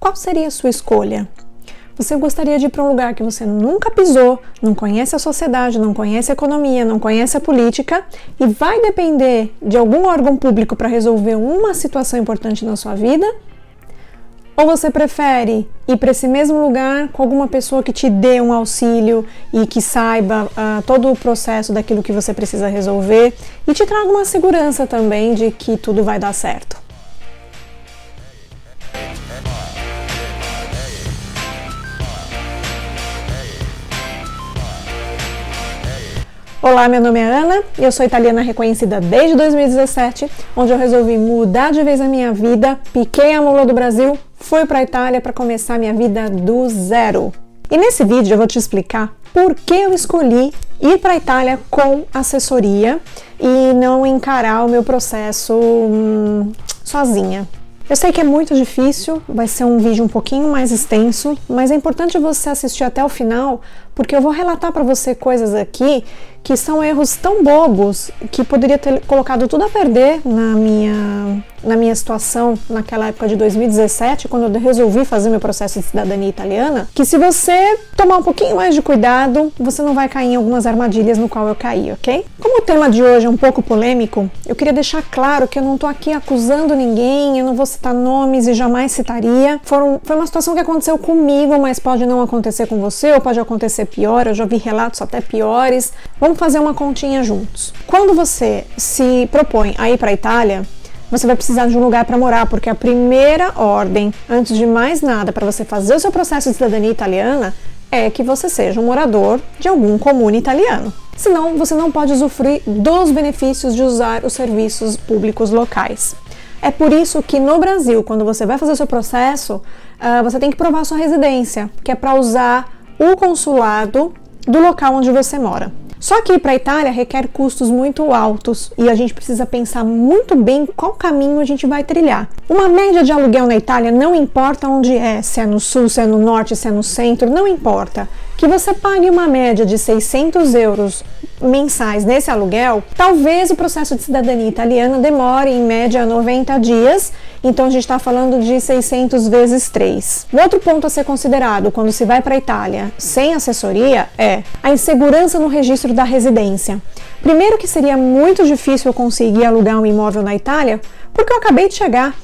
qual seria a sua escolha? Você gostaria de ir para um lugar que você nunca pisou, não conhece a sociedade, não conhece a economia, não conhece a política e vai depender de algum órgão público para resolver uma situação importante na sua vida? Ou você prefere ir para esse mesmo lugar com alguma pessoa que te dê um auxílio e que saiba todo o processo daquilo que você precisa resolver e te traga uma segurança também de que tudo vai dar certo? Olá, meu nome é Ana e eu sou italiana reconhecida desde 2017, onde eu resolvi mudar de vez a minha vida, piquei a mula do Brasil, fui para a Itália para começar minha vida do zero. E nesse vídeo eu vou te explicar por que eu escolhi ir para a Itália com assessoria e não encarar o meu processo sozinha. Eu sei que é muito difícil, vai ser um vídeo um pouquinho mais extenso, mas é importante você assistir até o final, porque eu vou relatar para você coisas aqui que são erros tão bobos que poderia ter colocado tudo a perder na minha situação naquela época de 2017, quando eu resolvi fazer meu processo de cidadania italiana, que se você tomar um pouquinho mais de cuidado, você não vai cair em algumas armadilhas no qual eu caí, ok? Como o tema de hoje é um pouco polêmico, eu queria deixar claro que eu não tô aqui acusando ninguém, eu não vou citar nomes e jamais citaria. Foi uma situação que aconteceu comigo, mas pode não acontecer com você, ou pode acontecer pior, eu já vi relatos até piores. Vamos fazer uma continha juntos. Quando você se propõe a ir para a Itália, você vai precisar de um lugar para morar, porque a primeira ordem, antes de mais nada, para você fazer o seu processo de cidadania italiana, é que você seja um morador de algum comune italiano. Senão, você não pode usufruir dos benefícios de usar os serviços públicos locais. É por isso que no Brasil, quando você vai fazer o seu processo, você tem que provar sua residência, que é para usar o consulado do local onde você mora. Só que ir para a Itália requer custos muito altos e a gente precisa pensar muito bem qual caminho a gente vai trilhar. Uma média de aluguel na Itália, não importa onde é, se é no sul, se é no norte, se é no centro, não importa. Que você pague uma média de 600 euros mensais nesse aluguel, talvez o processo de cidadania italiana demore em média 90 dias, então a gente está falando de 600 vezes 3. Um outro ponto a ser considerado quando se vai para a Itália sem assessoria é a insegurança no registro da residência. Primeiro que seria muito difícil eu conseguir alugar um imóvel na Itália, porque eu acabei de chegar.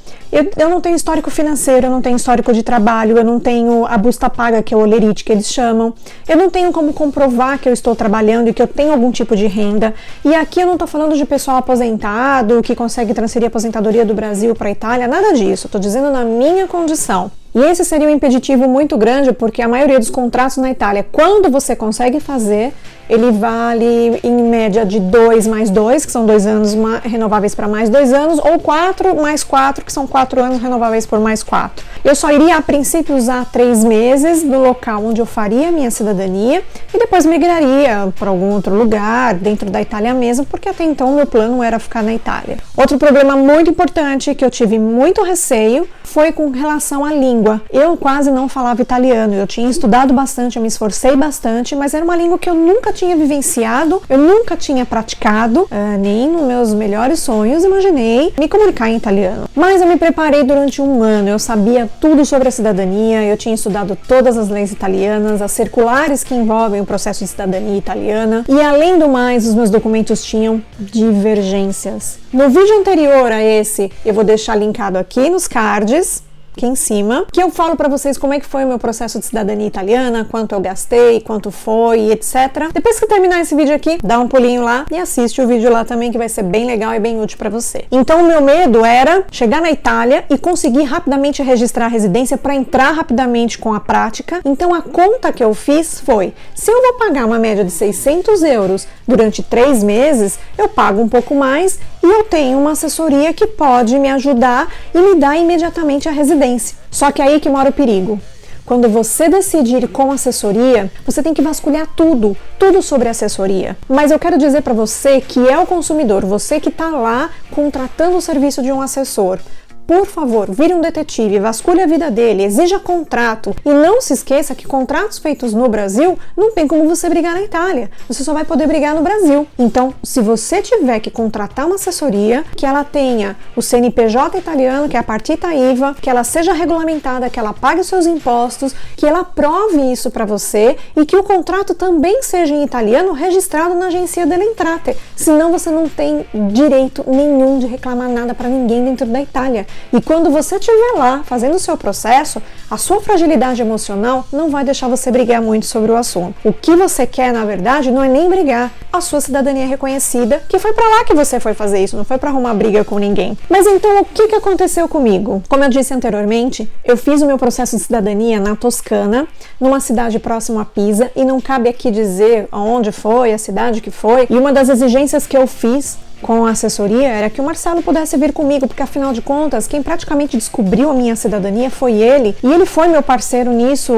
Eu não tenho histórico financeiro, eu não tenho histórico de trabalho, eu não tenho a busta paga, que é o olerite que eles chamam, eu não tenho como comprovar que eu estou trabalhando e que eu tenho algum tipo de renda. E aqui eu não estou falando de pessoal aposentado que consegue transferir a aposentadoria do Brasil para a Itália, nada disso, estou dizendo na minha condição. E esse seria um impeditivo muito grande, porque a maioria dos contratos na Itália, quando você consegue fazer, ele vale em média de 2 mais 2, que são 2 anos renováveis para mais 2 anos, ou 4 mais 4, que são 4 anos renováveis por mais 4. Eu só iria, a princípio, usar 3 meses no local onde eu faria a minha cidadania e depois migraria para algum outro lugar, dentro da Itália mesmo, porque até então o meu plano era ficar na Itália. Outro problema muito importante que eu tive muito receio foi com relação à língua. Eu quase não falava italiano, eu tinha estudado bastante, eu me esforcei bastante, mas era uma língua que eu nunca tinha vivenciado, eu nunca tinha praticado, nem nos meus melhores sonhos imaginei me comunicar em italiano. Mas eu me preparei durante um ano, eu sabia tudo sobre a cidadania, eu tinha estudado todas as leis italianas, as circulares que envolvem o processo de cidadania italiana e, além do mais, os meus documentos tinham divergências. No vídeo anterior a esse, eu vou deixar linkado aqui nos cards, aqui em cima, que eu falo pra vocês como é que foi o meu processo de cidadania italiana, quanto eu gastei, quanto foi, etc. Depois que terminar esse vídeo aqui, dá um pulinho lá e assiste o vídeo lá também, que vai ser bem legal e bem útil pra você. Então, o meu medo era chegar na Itália e conseguir rapidamente registrar a residência para entrar rapidamente com a prática. Então, a conta que eu fiz foi, se eu vou pagar uma média de 600 euros durante 3 meses, eu pago um pouco mais e eu tenho uma assessoria que pode me ajudar e me dar imediatamente a residência. Só que aí que mora o perigo. Quando você decide ir com assessoria, você tem que vasculhar tudo sobre assessoria. Mas eu quero dizer para você que é o consumidor, você que está lá contratando o serviço de um assessor. por favor, vire um detetive, vasculhe a vida dele, exija contrato e não se esqueça que contratos feitos no Brasil não tem como você brigar na Itália, você só vai poder brigar no Brasil. Então, se você tiver que contratar uma assessoria, que ela tenha o CNPJ italiano, que é a partita IVA, que ela seja regulamentada, que ela pague os seus impostos, que ela prove isso para você e que o contrato também seja em italiano registrado na agência delle Entrate, senão você não tem direito nenhum de reclamar nada para ninguém dentro da Itália. E quando você estiver lá fazendo o seu processo, a sua fragilidade emocional não vai deixar você brigar muito sobre o assunto. O que você quer, na verdade, não é nem brigar, a sua cidadania reconhecida, que foi para lá que você foi fazer isso, não foi para arrumar briga com ninguém. Mas então, o que aconteceu comigo? Como eu disse anteriormente, eu fiz o meu processo de cidadania na Toscana, numa cidade próxima a Pisa, e não cabe aqui dizer aonde foi, a cidade que foi, e uma das exigências que eu fiz com a assessoria era que o Marcelo pudesse vir comigo, porque afinal de contas, quem praticamente descobriu a minha cidadania foi ele, e ele foi meu parceiro nisso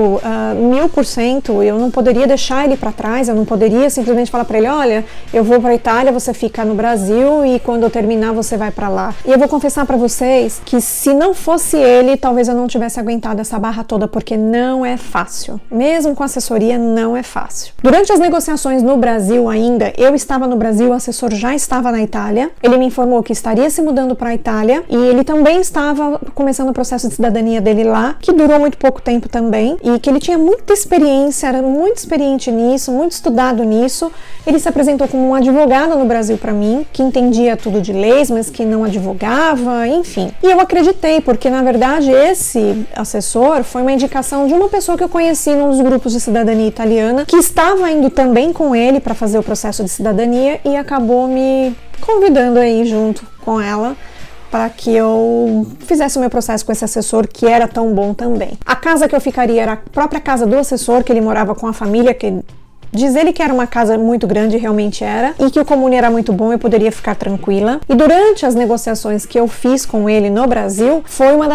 1000%, eu não poderia deixar ele para trás, eu não poderia simplesmente falar para ele, olha, eu vou para a Itália, você fica no Brasil e quando eu terminar você vai para lá. E eu vou confessar para vocês que se não fosse ele, talvez eu não tivesse aguentado essa barra toda, porque não é fácil, mesmo com assessoria não é fácil. Durante as negociações no Brasil ainda, eu estava no Brasil, o assessor já estava na Itália, ele me informou que estaria se mudando para a Itália e ele também estava começando o processo de cidadania dele lá, que durou muito pouco tempo também, e que ele tinha muita experiência, era muito experiente nisso, muito estudado nisso. Ele se apresentou como um advogado no Brasil para mim, que entendia tudo de leis, mas que não advogava, enfim. E eu acreditei, porque na verdade esse assessor foi uma indicação de uma pessoa que eu conheci num dos grupos de cidadania italiana, que estava indo também com ele para fazer o processo de cidadania e acabou me convidando aí junto com ela para que eu fizesse o meu processo com esse assessor, que era tão bom também. A casa que eu ficaria era a própria casa do assessor, que ele morava com a família, que diz ele que era uma casa muito grande, realmente era, e que o comune era muito bom, eu poderia ficar tranquila. E durante as negociações que eu fiz com ele no Brasil, foi uma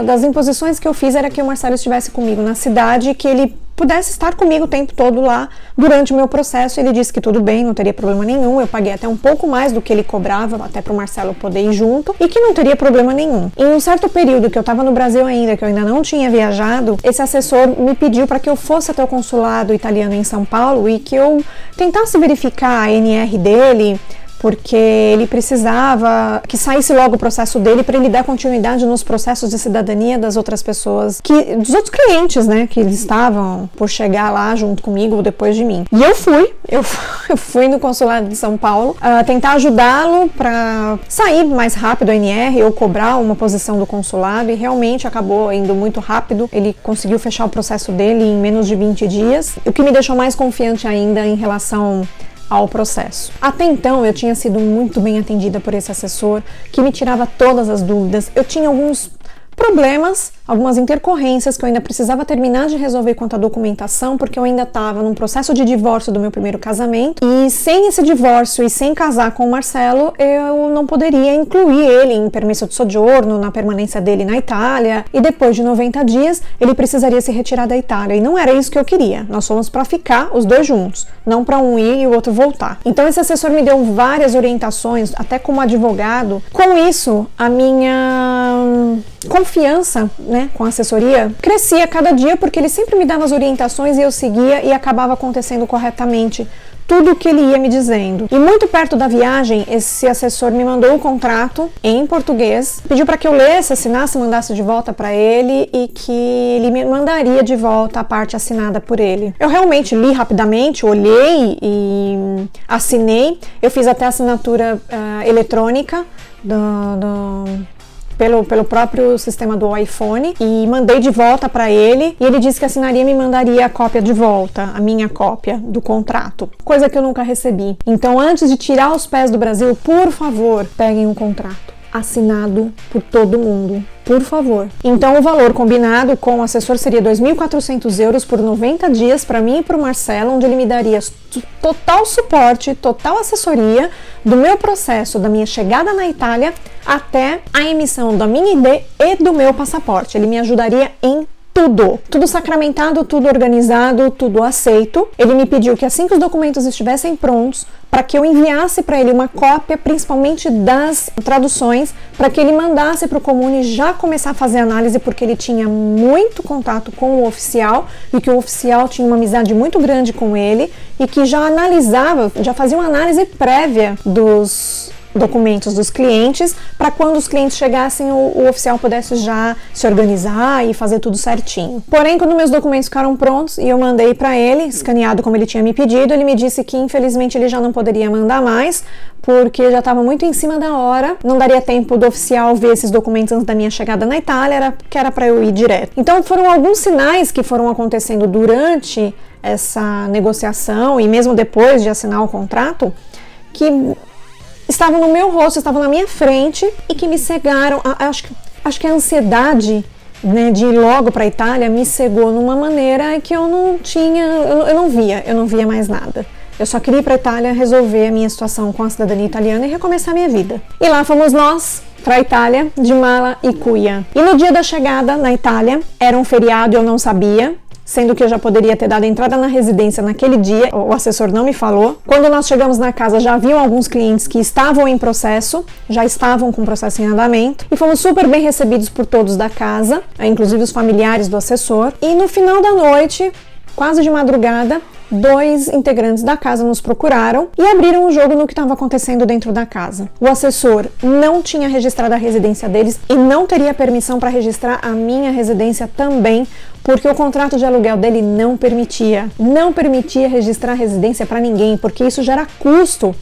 das imposições que eu fiz, era que o Marcelo estivesse comigo na cidade, que ele pudesse estar comigo o tempo todo lá durante o meu processo. Ele disse que tudo bem, não teria problema nenhum, eu paguei até um pouco mais do que ele cobrava, até para o Marcelo poder ir junto, e que não teria problema nenhum. Em um certo período que eu estava no Brasil ainda, que eu ainda não tinha viajado, esse assessor me pediu para que eu fosse até o consulado italiano em São Paulo e que eu tentasse verificar a NR dele, porque ele precisava que saísse logo o processo dele para ele dar continuidade nos processos de cidadania das outras pessoas, dos outros clientes, né, que eles estavam por chegar lá junto comigo ou depois de mim. E eu fui no consulado de São Paulo tentar ajudá-lo para sair mais rápido a NR ou cobrar uma posição do consulado, e realmente acabou indo muito rápido. Ele conseguiu fechar o processo dele em menos de 20 dias, o que me deixou mais confiante ainda em relação ao processo. Até então eu tinha sido muito bem atendida por esse assessor, que me tirava todas as dúvidas. Eu tinha alguns problemas, algumas intercorrências que eu ainda precisava terminar de resolver quanto à documentação, porque eu ainda estava num processo de divórcio do meu primeiro casamento, e sem esse divórcio e sem casar com o Marcelo, eu não poderia incluir ele em permesso de soggiorno, na permanência dele na Itália, e depois de 90 dias ele precisaria se retirar da Itália, e não era isso que eu queria. Nós fomos para ficar os dois juntos, não para um ir e o outro voltar. Então esse assessor me deu várias orientações, até como advogado. Com isso, a minha confiança, né, com a assessoria crescia cada dia, porque ele sempre me dava as orientações e eu seguia, e acabava acontecendo corretamente tudo o que ele ia me dizendo. E muito perto da viagem, esse assessor me mandou o contrato em português, pediu para que eu lesse, assinasse, mandasse de volta para ele, e que ele me mandaria de volta a parte assinada por ele. Eu realmente li rapidamente, olhei e assinei. Eu fiz até a assinatura eletrônica pelo próprio sistema do iPhone, e mandei de volta para ele, e ele disse que assinaria e me mandaria a cópia de volta, a minha cópia do contrato, coisa que eu nunca recebi. Então, antes de tirar os pés do Brasil, por favor, peguem um contrato assinado por todo mundo, por favor. Então, o valor combinado com o assessor seria 2.400 euros por 90 dias para mim e para o Marcelo, onde ele me daria total suporte, total assessoria do meu processo, da minha chegada na Itália até a emissão da minha ID e do meu passaporte. Ele me ajudaria em tudo sacramentado, tudo organizado, tudo aceito. Ele me pediu que assim que os documentos estivessem prontos, para que eu enviasse para ele uma cópia, principalmente das traduções, para que ele mandasse para o Comune já começar a fazer análise, porque ele tinha muito contato com o oficial e que o oficial tinha uma amizade muito grande com ele e que já analisava, já fazia uma análise prévia dos documentos dos clientes, para quando os clientes chegassem o oficial pudesse já se organizar e fazer tudo certinho. Porém, quando meus documentos ficaram prontos e eu mandei para ele, escaneado como ele tinha me pedido, ele me disse que infelizmente ele já não poderia mandar mais, porque já estava muito em cima da hora, não daria tempo do oficial ver esses documentos antes da minha chegada na Itália, que era para eu ir direto. Então foram alguns sinais que foram acontecendo durante essa negociação e mesmo depois de assinar o contrato, que estavam no meu rosto, estavam na minha frente e que me cegaram. Acho que a ansiedade, né, de ir logo para a Itália me cegou numa maneira que eu não tinha, eu não via mais nada. Eu só queria ir para a Itália resolver a minha situação com a cidadania italiana e recomeçar a minha vida. E lá fomos nós para a Itália, de mala e cuia. E no dia da chegada na Itália, era um feriado e eu não sabia, sendo que eu já poderia ter dado entrada na residência naquele dia, o assessor não me falou. Quando nós chegamos na casa, já haviam alguns clientes que estavam em processo, já estavam com o processo em andamento, e fomos super bem recebidos por todos da casa, inclusive os familiares do assessor. E no final da noite, quase de madrugada, 2 integrantes da casa nos procuraram e abriram o jogo no que estava acontecendo dentro da casa. O assessor não tinha registrado a residência deles e não teria permissão para registrar a minha residência também, porque o contrato de aluguel dele não permitia registrar a residência para ninguém, porque isso gera custo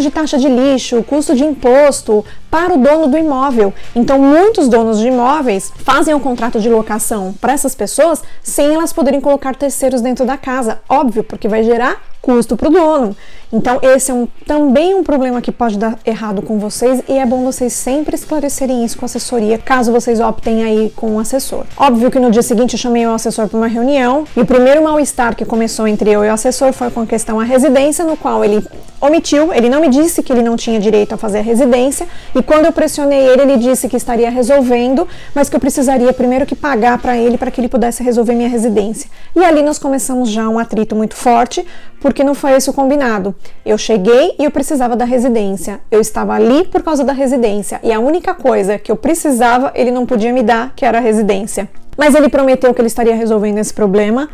de taxa de lixo, custo de imposto para o dono do imóvel. Então, muitos donos de imóveis fazem o contrato de locação para essas pessoas sem elas poderem colocar terceiros dentro da casa, óbvio, porque vai gerar custo para o dono. Então, esse é também um problema que pode dar errado com vocês e é bom vocês sempre esclarecerem isso com a assessoria, caso vocês optem aí com um assessor. Óbvio que no dia seguinte eu chamei o assessor para uma reunião e o primeiro mal-estar que começou entre eu e o assessor foi com a questão à residência, no qual ele omitiu, ele não me disse que ele não tinha direito a fazer a residência e quando eu pressionei ele disse que estaria resolvendo, mas que eu precisaria primeiro que pagar para ele para que ele pudesse resolver minha residência. E ali nós começamos já um atrito muito forte, porque não foi esse o combinado. Eu cheguei e eu precisava da residência. Eu estava ali por causa da residência e a única coisa que eu precisava, ele não podia me dar, que era a residência. Mas ele prometeu que ele estaria resolvendo esse problema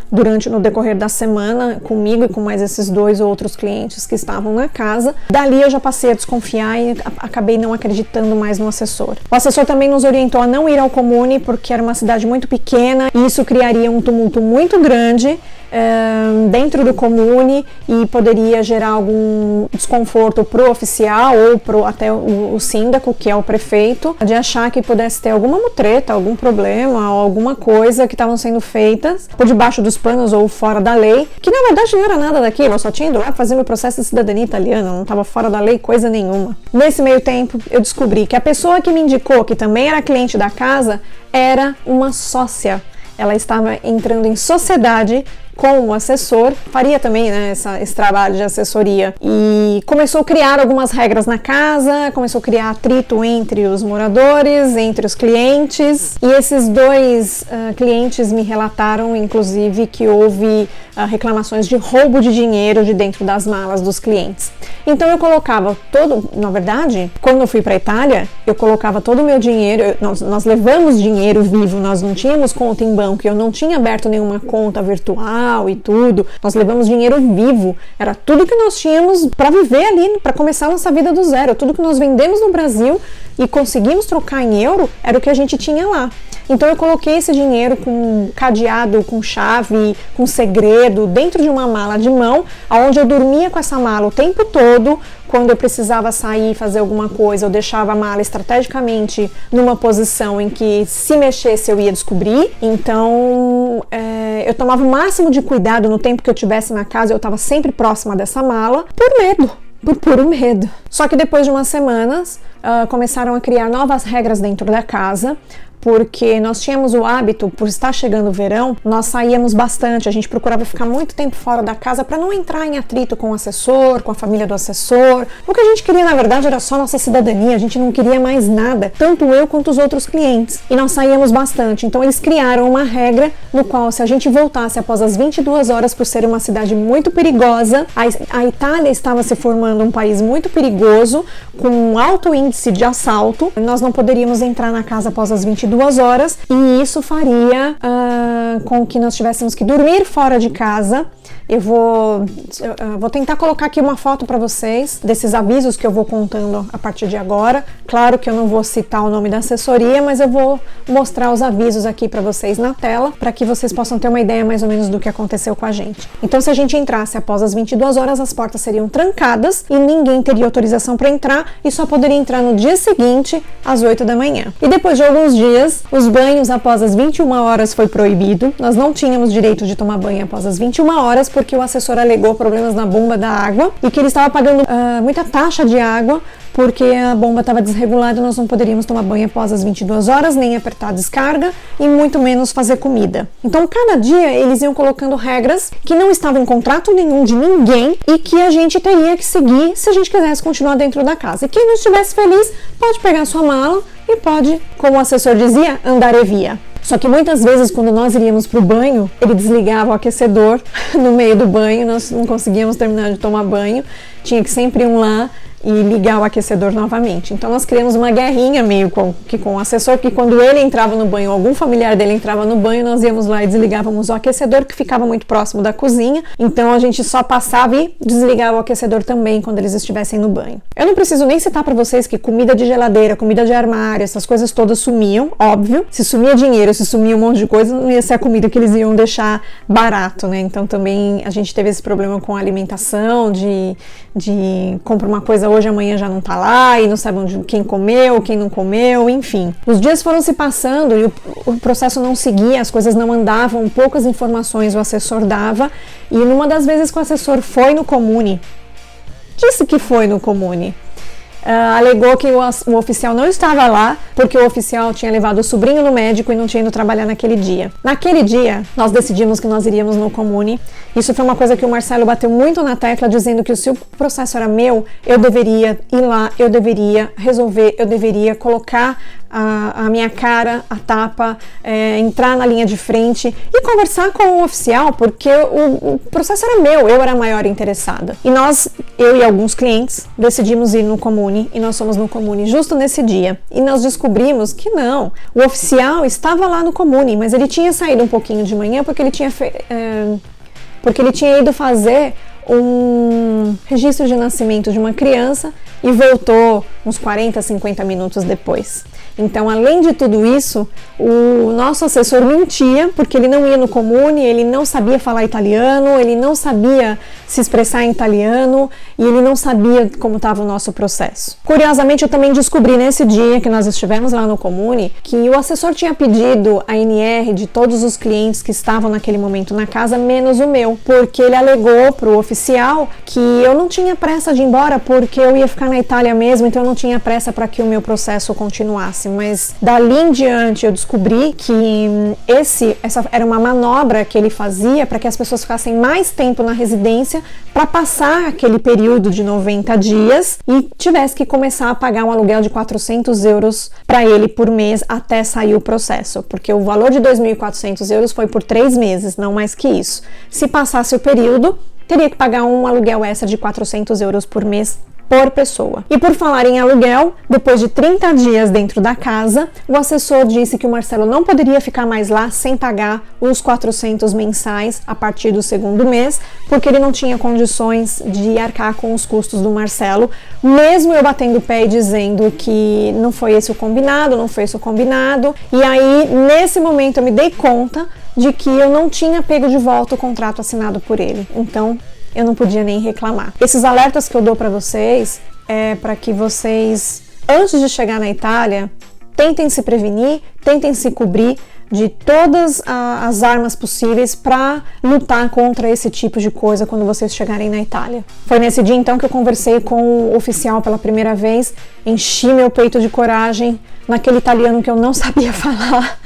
no decorrer da semana, comigo e com mais esses 2 outros clientes que estavam na casa. Dali eu já passei a desconfiar e acabei não acreditando mais no assessor. O assessor também nos orientou a não ir ao Comune, porque era uma cidade muito pequena e isso criaria um tumulto muito grande dentro do Comune e poderia gerar algum desconforto pro oficial ou até o síndaco, que é o prefeito, de achar que pudesse ter alguma mutreta, algum problema, alguma coisa que estavam sendo feitas por debaixo dos panos ou fora da lei, que na verdade não era nada daquilo, eu só tinha ido lá fazer meu processo de cidadania italiana, não estava fora da lei coisa nenhuma. Nesse meio tempo, eu descobri que a pessoa que me indicou, que também era cliente da casa, era uma sócia. Ela estava entrando em sociedade com o assessor, faria também, né, esse trabalho de assessoria e começou a criar algumas regras na casa, começou a criar atrito entre os moradores, entre os clientes e esses 2 clientes me relataram, inclusive, que houve reclamações de roubo de dinheiro de dentro das malas dos clientes. Então eu colocava na verdade, quando eu fui para a Itália, eu colocava todo o meu dinheiro, nós levamos dinheiro vivo, nós não tínhamos conta em banco, eu não tinha aberto nenhuma conta virtual e tudo, nós levamos dinheiro vivo, era tudo que nós tínhamos para viver ali, para começar a nossa vida do zero, tudo que nós vendemos no Brasil e conseguimos trocar em euro, era o que a gente tinha lá. Então eu coloquei esse dinheiro com cadeado, com chave, com segredo, dentro de uma mala de mão, onde eu dormia com essa mala o tempo todo. Quando eu precisava sair e fazer alguma coisa, eu deixava a mala estrategicamente numa posição em que, se mexesse, eu ia descobrir. Então, eu tomava o máximo de cuidado no tempo que eu estivesse na casa, eu estava sempre próxima dessa mala, por puro medo. Só que depois de umas semanas, começaram a criar novas regras dentro da casa, porque nós tínhamos o hábito, por estar chegando o verão, nós saíamos bastante, a gente procurava ficar muito tempo fora da casa para não entrar em atrito com o assessor, com a família do assessor. O que a gente queria, na verdade, era só nossa cidadania, a gente não queria mais nada, tanto eu quanto os outros clientes. E nós saíamos bastante, então eles criaram uma regra no qual, se a gente voltasse após as 22 horas, por ser uma cidade muito perigosa, a Itália estava se formando um país muito perigoso, com um alto índice de assalto, nós não poderíamos entrar na casa após as 22 horas, e isso faria com que nós tivéssemos que dormir fora de casa. Eu vou tentar colocar aqui uma foto para vocês desses avisos que eu vou contando a partir de agora. Claro que eu não vou citar o nome da assessoria, mas eu vou mostrar os avisos aqui para vocês na tela, para que vocês possam ter uma ideia mais ou menos do que aconteceu com a gente. Então, se a gente entrasse após as 22 horas, as portas seriam trancadas e ninguém teria autorização para entrar, e só poderia entrar no dia seguinte, às 8 da manhã. E depois de alguns dias, os banhos após as 21 horas foi proibido. Nós não tínhamos direito de tomar banho após as 21 horas, porque o assessor alegou problemas na bomba da água e que ele estava pagando muita taxa de água, porque a bomba estava desregulada e nós não poderíamos tomar banho após as 22 horas, nem apertar a descarga e muito menos fazer comida. Então, cada dia eles iam colocando regras que não estavam em contrato nenhum de ninguém e que a gente teria que seguir se a gente quisesse continuar dentro da casa. E quem não estivesse feliz pode pegar sua mala e pode, como o assessor dizia, andar e via. Só que muitas vezes, quando nós iríamos para o banho, ele desligava o aquecedor no meio do banho, nós não conseguíamos terminar de tomar banho, tinha que sempre ir lá e ligar o aquecedor novamente. Então nós criamos uma guerrinha meio com o assessor, que quando ele entrava no banho, algum familiar dele entrava no banho, nós íamos lá e desligávamos o aquecedor, que ficava muito próximo da cozinha, então a gente só passava e desligava o aquecedor também quando eles estivessem no banho. Eu não preciso nem citar para vocês que comida de geladeira, comida de armário, essas coisas todas sumiam, óbvio. Se sumia dinheiro, se sumia um monte de coisa, não ia ser a comida que eles iam deixar barato, né? Então também a gente teve esse problema com a alimentação, de compra uma coisa hoje, amanhã já não tá lá, e não sabe quem comeu, quem não comeu, enfim. Os dias foram se passando e o processo não seguia, as coisas não andavam, poucas informações o assessor dava, e numa das vezes que o assessor foi no Comune, disse que foi no Comune, alegou que o oficial não estava lá, porque o oficial tinha levado o sobrinho no médico e não tinha ido trabalhar naquele dia. Naquele dia, nós decidimos que nós iríamos no Comune. Isso foi uma coisa que o Marcelo bateu muito na tecla, dizendo que se o processo era meu, eu deveria ir lá, eu deveria resolver, eu deveria colocar a minha cara, a tapa, entrar na linha de frente e conversar com o oficial, porque o processo era meu, eu era a maior interessada. E eu e alguns clientes, decidimos ir no Comune, e nós fomos no Comune justo nesse dia. E nós descobrimos que não, o oficial estava lá no Comune, mas ele tinha saído um pouquinho de manhã porque ele tinha ido fazer um registro de nascimento de uma criança e voltou uns 40, 50 minutos depois. Então, além de tudo isso, o nosso assessor mentia, porque ele não ia no Comune, ele não sabia falar italiano, ele não sabia se expressar em italiano e ele não sabia como estava o nosso processo. Curiosamente, eu também descobri nesse dia que nós estivemos lá no Comune que o assessor tinha pedido a NR de todos os clientes que estavam naquele momento na casa, menos o meu, porque ele alegou para o oficial que eu não tinha pressa de ir embora, porque eu ia ficar na Itália mesmo, então eu não tinha pressa para que o meu processo continuasse. Mas dali em diante eu descobri que essa era uma manobra que ele fazia para que as pessoas ficassem mais tempo na residência, para passar aquele período de 90 dias e tivesse que começar a pagar um aluguel de 400 euros para ele por mês até sair o processo, porque o valor de 2.400 euros foi por 3 meses, não mais que isso. Se passasse o período, teria que pagar um aluguel extra de 400 euros por mês por pessoa. E por falar em aluguel, depois de 30 dias dentro da casa, o assessor disse que o Marcelo não poderia ficar mais lá sem pagar os 400 mensais a partir do segundo mês, porque ele não tinha condições de arcar com os custos do Marcelo, mesmo eu batendo o pé e dizendo que não foi esse o combinado, não foi esse o combinado. E aí, nesse momento, eu me dei conta de que eu não tinha pego de volta o contrato assinado por ele. Então, eu não podia nem reclamar. Esses alertas que eu dou para vocês é para que vocês, antes de chegar na Itália, tentem se prevenir, tentem se cobrir, de todas as armas possíveis para lutar contra esse tipo de coisa quando vocês chegarem na Itália. Foi nesse dia então que eu conversei com o oficial pela primeira vez, enchi meu peito de coragem naquele italiano que eu não sabia falar,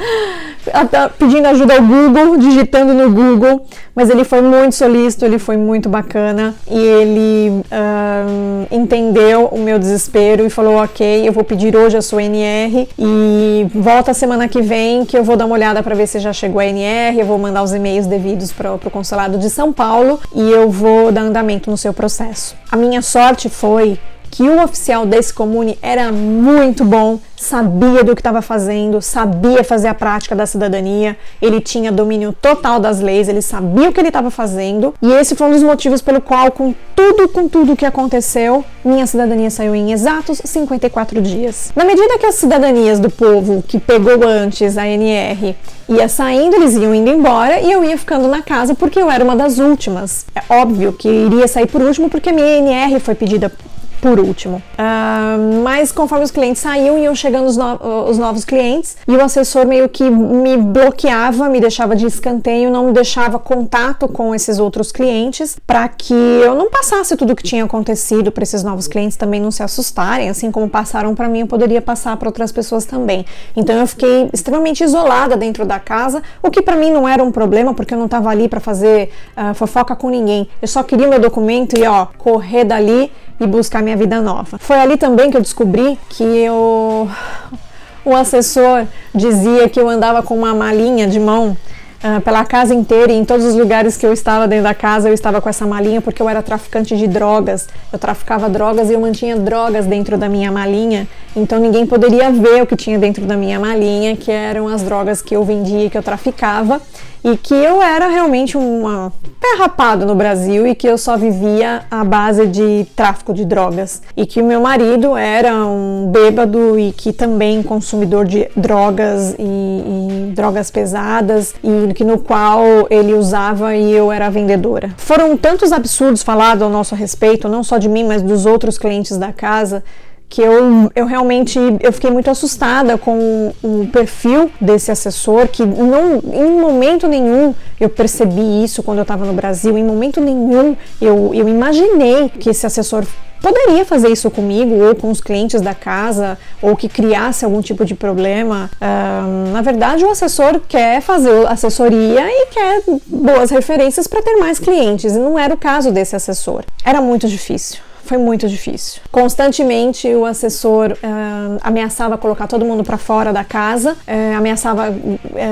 pedindo ajuda ao Google, digitando no Google, mas ele foi muito solícito, ele foi muito bacana e ele entendeu o meu desespero e falou: ok, eu vou pedir hoje a sua NR e volta semana que vem que eu vou dar uma olhada para ver se já chegou a NR, eu vou mandar os e-mails devidos para o consulado de São Paulo e eu vou dar andamento no seu processo. A minha sorte foi que o oficial desse comune era muito bom, sabia do que estava fazendo, sabia fazer a prática da cidadania, ele tinha domínio total das leis, ele sabia o que ele estava fazendo, e esse foi um dos motivos pelo qual, com tudo que aconteceu, minha cidadania saiu em exatos 54 dias. Na medida que as cidadanias do povo que pegou antes a NR ia saindo, eles iam indo embora e eu ia ficando na casa porque eu era uma das últimas. É óbvio que iria sair por último porque a minha NR foi pedida por último. Mas conforme os clientes saíam, iam chegando os novos clientes e o assessor meio que me bloqueava, me deixava de escanteio, não me deixava contato com esses outros clientes para que eu não passasse tudo o que tinha acontecido para esses novos clientes também não se assustarem, assim como passaram para mim, eu poderia passar para outras pessoas também. Então eu fiquei extremamente isolada dentro da casa, o que para mim não era um problema, porque eu não estava ali para fazer fofoca com ninguém. Eu só queria meu documento e correr dali e buscar minha vida nova. Foi ali também que eu descobri que o assessor dizia que eu andava com uma malinha de mão pela casa inteira e em todos os lugares que eu estava dentro da casa eu estava com essa malinha porque eu era traficante de drogas. Eu traficava drogas e eu mantinha drogas dentro da minha malinha, então ninguém poderia ver o que tinha dentro da minha malinha, que eram as drogas que eu vendia e que eu traficava, e que eu era realmente uma pé rapado no Brasil e que eu só vivia à base de tráfico de drogas. E que o meu marido era um bêbado e que também consumidor de drogas e drogas pesadas, e que no qual ele usava e eu era a vendedora. Foram tantos absurdos falados ao nosso respeito, não só de mim, mas dos outros clientes da casa, que eu realmente fiquei muito assustada com o perfil desse assessor, que não, em momento nenhum eu percebi isso quando eu estava no Brasil, em momento nenhum eu imaginei que esse assessor poderia fazer isso comigo ou com os clientes da casa, ou que criasse algum tipo de problema. Na verdade, o assessor quer fazer assessoria e quer boas referências para ter mais clientes, e não era o caso desse assessor. Era muito difícil. Foi muito difícil. Constantemente o assessor ameaçava colocar todo mundo para fora da casa, ameaçava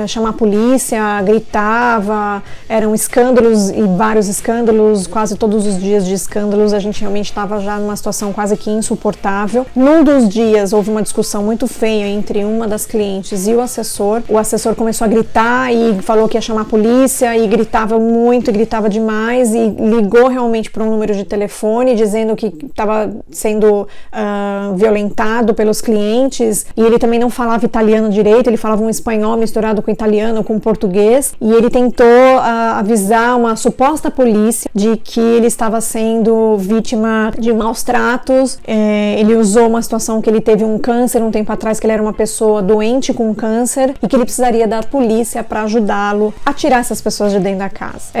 chamar a polícia, gritava, eram escândalos e vários escândalos, quase todos os dias de escândalos. A gente realmente estava já numa situação quase que insuportável. Num dos dias houve uma discussão muito feia entre uma das clientes e o assessor. O assessor começou a gritar e falou que ia chamar a polícia e gritava muito, gritava demais e ligou realmente para um número de telefone dizendo que estava sendo violentado pelos clientes, e ele também não falava italiano direito, ele falava um espanhol misturado com italiano, com português, e ele tentou avisar uma suposta polícia de que ele estava sendo vítima de maus tratos. Ele usou uma situação que ele teve um câncer um tempo atrás, que ele era uma pessoa doente com câncer e que ele precisaria da polícia para ajudá-lo a tirar essas pessoas de dentro da casa.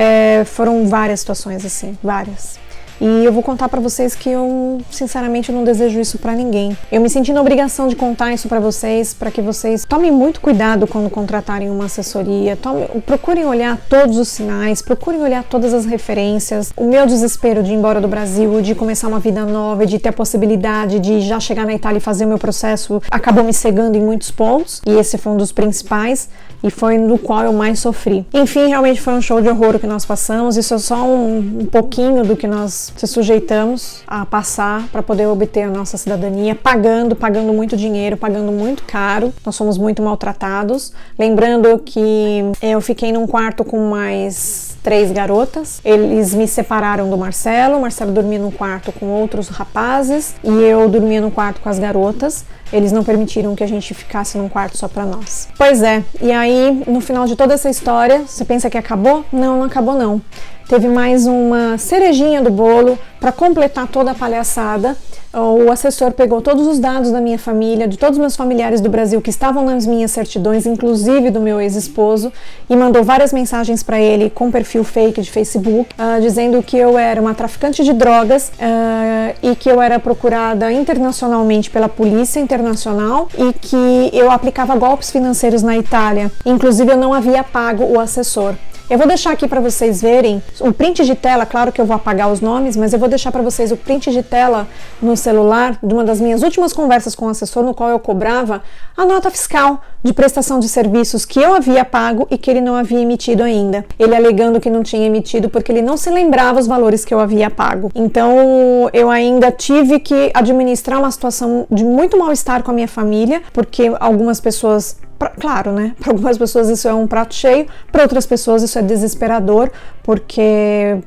Foram várias situações assim, várias. E eu vou contar pra vocês que eu, sinceramente, não desejo isso pra ninguém. Eu me senti na obrigação de contar isso pra vocês, para que vocês tomem muito cuidado quando contratarem uma assessoria, procurem olhar todos os sinais, procurem olhar todas as referências. O meu desespero de ir embora do Brasil, de começar uma vida nova, de ter a possibilidade de já chegar na Itália e fazer o meu processo, acabou me cegando em muitos pontos, e esse foi um dos principais, e foi no qual eu mais sofri. Enfim, realmente foi um show de horror o que nós passamos. Isso é só um pouquinho do que nós se sujeitamos a passar para poder obter a nossa cidadania, pagando muito dinheiro, pagando muito caro. Nós fomos muito maltratados. Lembrando que eu fiquei num quarto com mais 3 garotas. Eles me separaram do Marcelo. O Marcelo dormia num quarto com outros rapazes e eu dormia num quarto com as garotas. Eles não permitiram que a gente ficasse num quarto só pra nós. Pois é, e aí, no final de toda essa história, você pensa que acabou? Não, não acabou não. teve mais uma cerejinha do bolo para completar toda a palhaçada. O assessor pegou todos os dados da minha família, de todos os meus familiares do Brasil que estavam nas minhas certidões, inclusive do meu ex-esposo, e mandou várias mensagens para ele com perfil fake de Facebook, dizendo que eu era uma traficante de drogas e que eu era procurada internacionalmente pela polícia internacional e que eu aplicava golpes financeiros na Itália. Inclusive, eu não havia pago o assessor. Eu vou deixar aqui para vocês verem o print de tela, claro que eu vou apagar os nomes, mas eu vou deixar para vocês o print de tela no celular de uma das minhas últimas conversas com o assessor, no qual eu cobrava a nota fiscal de prestação de serviços que eu havia pago e que ele não havia emitido ainda. Ele alegando que não tinha emitido porque ele não se lembrava os valores que eu havia pago. Então, eu ainda tive que administrar uma situação de muito mal-estar com a minha família, porque algumas pessoas... Claro, né? Para algumas pessoas isso é um prato cheio, para outras pessoas isso é desesperador, porque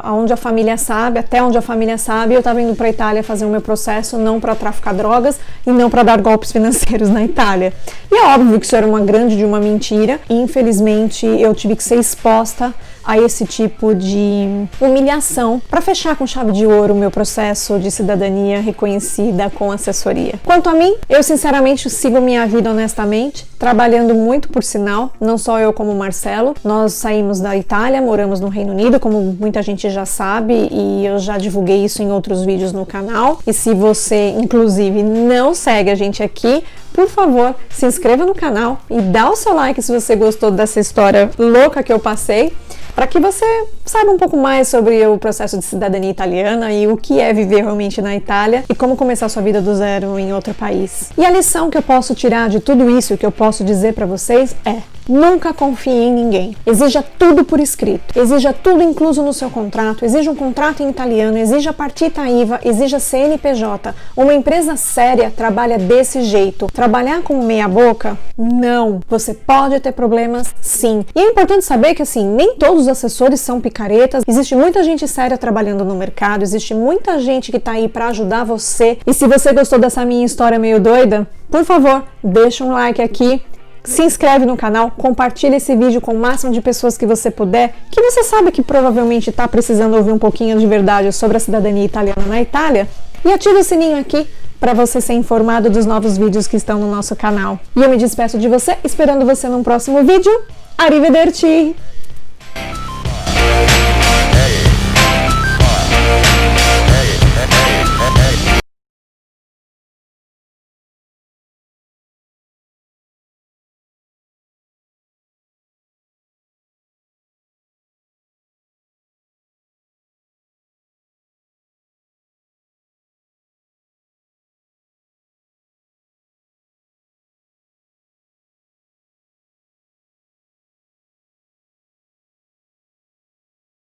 aonde a família sabe, até onde a família sabe, eu estava indo para a Itália fazer o meu processo, não para traficar drogas e não para dar golpes financeiros na Itália. E é óbvio que isso era uma grande de uma mentira, e infelizmente eu tive que ser exposta a esse tipo de humilhação para fechar com chave de ouro o meu processo de cidadania reconhecida com assessoria. Quanto a mim, eu sinceramente sigo minha vida honestamente, trabalhando muito por sinal, não só eu como o Marcelo. Nós saímos da Itália, moramos no Reino Unido, como muita gente já sabe, e eu já divulguei isso em outros vídeos no canal. E se você, inclusive, não segue a gente aqui, por favor, se inscreva no canal e dá o seu like se você gostou dessa história louca que eu passei, para que você saiba um pouco mais sobre o processo de cidadania italiana e o que é viver realmente na Itália e como começar sua vida do zero em outro país. E a lição que eu posso tirar de tudo isso, que eu posso dizer para vocês é: nunca confie em ninguém. Exija tudo por escrito. Exija tudo incluso no seu contrato. Exija um contrato em italiano. Exija partita IVA. Exija CNPJ. Uma empresa séria trabalha desse jeito. Trabalhar com meia boca? Não. Você pode ter problemas, sim. E é importante saber que, assim, nem todos os assessores são picaretas. Existe muita gente séria trabalhando no mercado. Existe muita gente que tá aí para ajudar você. E se você gostou dessa minha história meio doida, por favor, deixa um like aqui. Se inscreve no canal, compartilha esse vídeo com o máximo de pessoas que você puder, que você sabe que provavelmente está precisando ouvir um pouquinho de verdade sobre a cidadania italiana na Itália, e ativa o sininho aqui para você ser informado dos novos vídeos que estão no nosso canal. E eu me despeço de você, esperando você num próximo vídeo. Arrivederci!